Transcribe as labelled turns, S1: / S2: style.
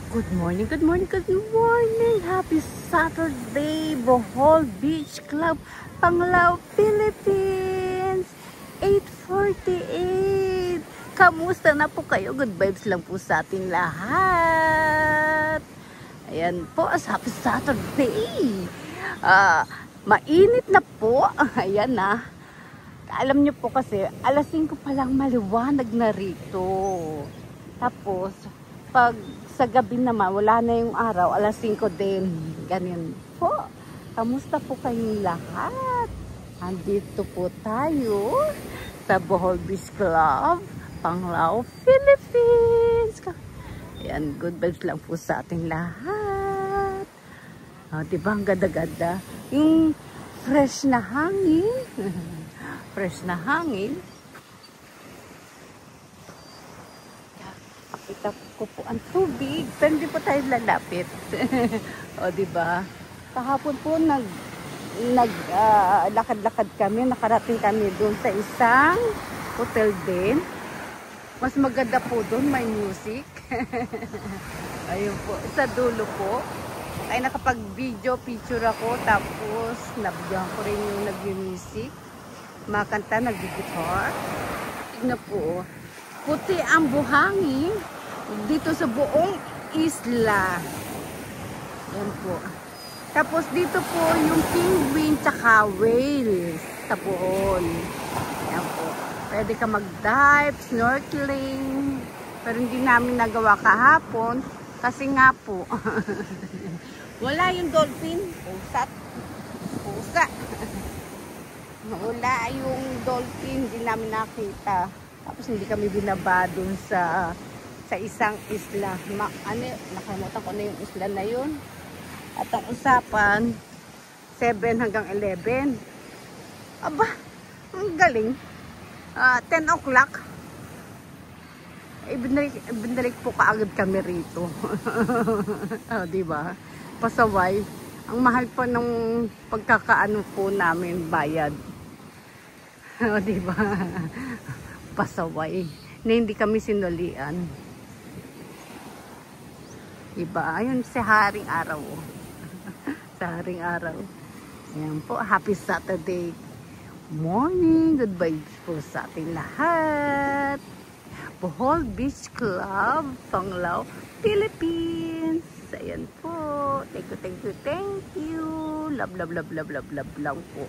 S1: Good morning, good morning, good morning. Happy Saturday, Bohol Beach Club, Panglao, Philippines. 8:48. Kamusta na po kayo? Good vibes lang po sa ating lahat. Ayan po, happy Saturday. Mainit na po. Ayan na. Alam niyo po kasi, alas 5 pa lang maliwanag na rito. Tapos, pag sa gabi naman, wala na yung araw, alas 5 din. Ganyan po. Kamusta po kayong lahat? Andito po tayo sa Bohol Beach Club, Panglao, Philippines. Ayan, good vibes lang po sa ating lahat. Diba, ang ganda-ganda. Yung fresh na hangin. Fresh na hangin. Pakita ko po ang tubig. Pero hindi po tayo lalapit. O, diba? Kahapon po lakad-lakad kami. Nakarating kami doon sa isang hotel din. Mas maganda po doon. May music. Ayun po. Sa dulo po. Ay nakapag-video, picture ako. Tapos, nabigyan ko rin yung nag-music. Makanta, nag-guitar. Tignan po. Puti ang buhangin dito sa buong isla. Yan po. Tapos dito po yung penguin tsaka whales sa pool. Yan po. Pwede ka mag-dive, snorkeling. Pero hindi namin nagawa kahapon kasi nga po wala yung dolphin. Pusa. Wala yung dolphin. Hindi namin nakita. Tapos hindi kami binaba dun sa isang isla. Nakalimutan ko na yung isla na yun. At ang usapan, 7 hanggang 11. Aba, ang galing. 10 o'clock. Ibinalik po kaagad kami rito. Diba? Pasaway. Ang mahal pa ng pagkakaano po namin bayad. Diba? Pasaway na hindi kami sinulian. Diba? Ayun si Haring Araw. Sa Haring Araw. Ayan po. Happy Saturday morning. Good vibes po sa ating lahat. Bohol Beach Club, Panglao, Philippines. Ayan po. Thank you. Love, love, love, love, love, love lang po.